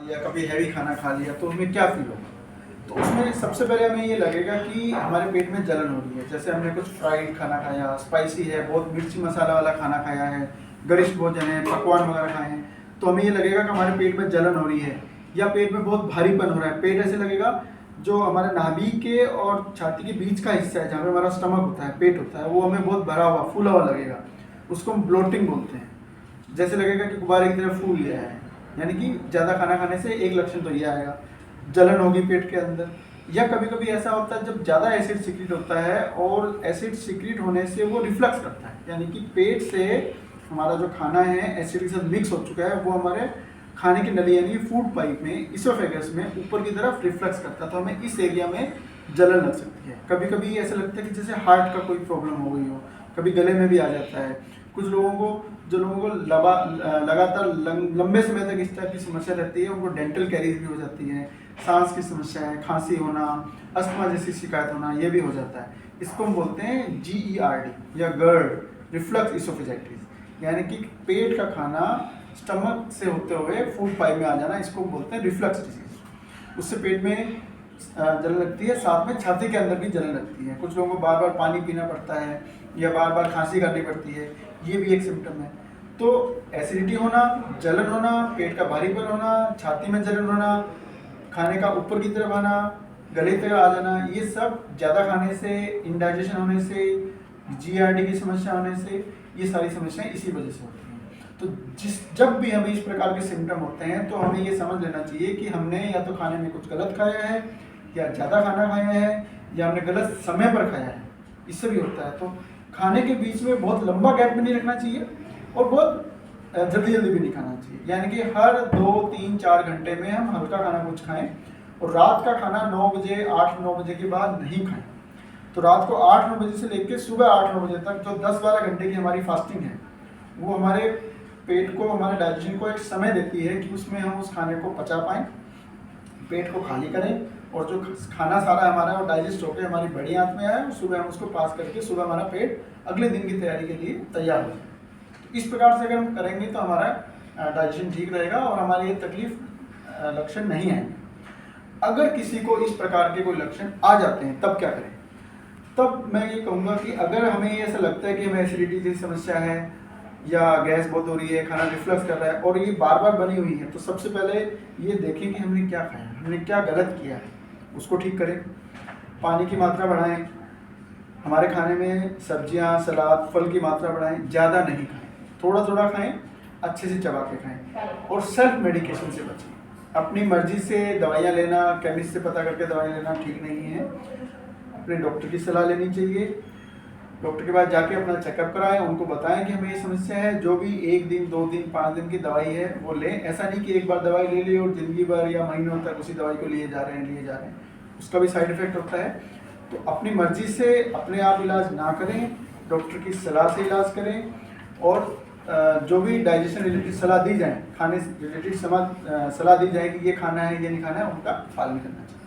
या कभी हैवी खाना खा लिया तो हमें क्या फील होगा। तो उसमें सबसे पहले हमें ये लगेगा कि हमारे पेट में जलन हो रही है। जैसे हमने कुछ फ्राइड खाना खाया, स्पाइसी है, बहुत मिर्ची मसाला वाला खाना खाया है, गरिष्ठ भोजन है, पकवान वगैरह खाए हैं, तो हमें ये लगेगा कि हमारे पेट में जलन हो रही है या पेट में बहुत भारीपन हो रहा है। पेट ऐसे लगेगा, जो हमारे नाभि के और छाती के बीच का हिस्सा है जहाँ पे हमारा स्टमक होता है, पेट होता है, वो हमें बहुत भरा हुआ फूला हुआ लगेगा। उसको हम ब्लोटिंग बोलते हैं। जैसे लगेगा कि गुब्बारे की तरह फूल गया है, यानी कि ज़्यादा खाना खाने से एक लक्षण तो ये आएगा, जलन होगी पेट के अंदर। या कभी कभी ऐसा होता है जब ज़्यादा एसिड सिक्रीट होता है और एसिड सिक्रीट होने से वो रिफ्लक्स करता है, यानी कि पेट से हमारा जो खाना है एसिड के साथ मिक्स हो चुका है, वो हमारे खाने की नली यानी फूड पाइप में, इसोफेगस में ऊपर की तरफ रिफ्लक्स करता है, तो हमें इस एरिया में जलन लग सकती है। कभी कभी ऐसा लगता है कि जैसे हार्ट का कोई प्रॉब्लम हो गई हो, कभी गले में भी आ जाता है। कुछ लोगों को, जो लोगों को लगातार लंबे समय तक इस टाइप की समस्या रहती है, उनको डेंटल कैरीज भी हो जाती है, सांस की समस्या है, खांसी होना, अस्थमा जैसी शिकायत होना, ये भी हो जाता है। इसको हम बोलते हैं GERD या GERD, रिफ्लक्स इसोफेजाइटिस, यानी कि पेट का खाना स्टमक से होते हुए फूड पाइप में आ जाना, इसको बोलते हैं रिफ्लक्स डिजीज। उससे पेट में जलन लगती है, साथ में छाती के अंदर भी जलन लगती है। कुछ लोगों को बार बार पानी पीना पड़ता है या बार बार खांसी करनी पड़ती है, ये भी एक सिम्टम है। तो एसिडिटी होना, जलन होना, पेट का भारीपन होना, छाती में जलन होना, खाने का ऊपर की तरफ आना, गले तक आ जाना, ये सब ज़्यादा खाने से, इंडाइजेशन होने से, GERD की समस्या होने से, ये सारी समस्याएं इसी वजह से होती हैं। तो जब भी हमें इस प्रकार के सिम्टम होते हैं तो हमें ये समझ लेना चाहिए कि हमने या तो खाने में कुछ गलत खाया है, या ज़्यादा खाना खाया है, या हमने गलत समय पर खाया है, इससे भी होता है। तो खाने के बीच में बहुत लंबा गैप भी नहीं रखना चाहिए और बहुत जल्दी जल्दी भी नहीं खाना चाहिए, यानी कि हर 2, 3, 4 घंटे में हम हल्का खाना कुछ खाएं। और रात का खाना 9 बजे, 8-9 बजे के बाद नहीं खाएं। तो रात को 8-9 बजे से लेकर सुबह 8-9 बजे तक जो 10-12 घंटे की हमारी फास्टिंग है, वो हमारे पेट को, हमारे डाइजेशन को एक समय देती है कि उसमें हम उस खाने को पचा पाएँ, पेट को खाली करें, और जो खाना सारा हमारा वो डाइजेस्ट होकर हमारी बड़ी आंत में आए, सुबह हम उसको पास करके सुबह हमारा पेट अगले दिन की तैयारी के लिए तैयार हो जाए। तो इस प्रकार से अगर हम करेंगे तो हमारा डाइजेशन ठीक रहेगा और हमारी ये तकलीफ लक्षण नहीं आएंगे। अगर किसी को इस प्रकार के कोई लक्षण आ जाते हैं तब क्या करें? तब मैं ये कहूँगा कि अगर हमें ऐसा लगता है कि हमें एसिडिटी की समस्या है या गैस बहुत हो रही है, खाना रिफ्लक्स कर रहा है और ये बार बार बनी हुई है, तो सबसे पहले ये देखें कि हमने क्या खाया, हमने क्या गलत किया है, उसको ठीक करें। पानी की मात्रा बढ़ाएं, हमारे खाने में सब्जियां, सलाद, फल की मात्रा बढ़ाएं, ज़्यादा नहीं खाएं, थोड़ा थोड़ा खाएं, अच्छे से चबा के खाएं। और सेल्फ मेडिकेशन से बचें। अपनी मर्जी से दवाइयाँ लेना, केमिस्ट से पता करके दवाइयाँ लेना ठीक नहीं है। अपने डॉक्टर की सलाह लेनी चाहिए। डॉक्टर के पास जाके अपना चेकअप कराएं, उनको बताएं कि हमें ये समस्या है। जो भी 1 दिन, 2 दिन, 5 दिन की दवाई है वो लें। ऐसा नहीं कि एक बार दवाई ले ली और ज़िंदगी भर या महीनों तक उसी दवाई को लिए जा रहे हैं, उसका भी साइड इफेक्ट होता है। तो अपनी मर्जी से अपने आप इलाज ना करें, डॉक्टर की सलाह से इलाज करें। और जो भी डाइजेशन रिलेटेड सलाह दी जाए, खाने से रिलेटेड सलाह दी जाए कि ये खाना है, ये नहीं खाना है, उनका पालन करना चाहिए।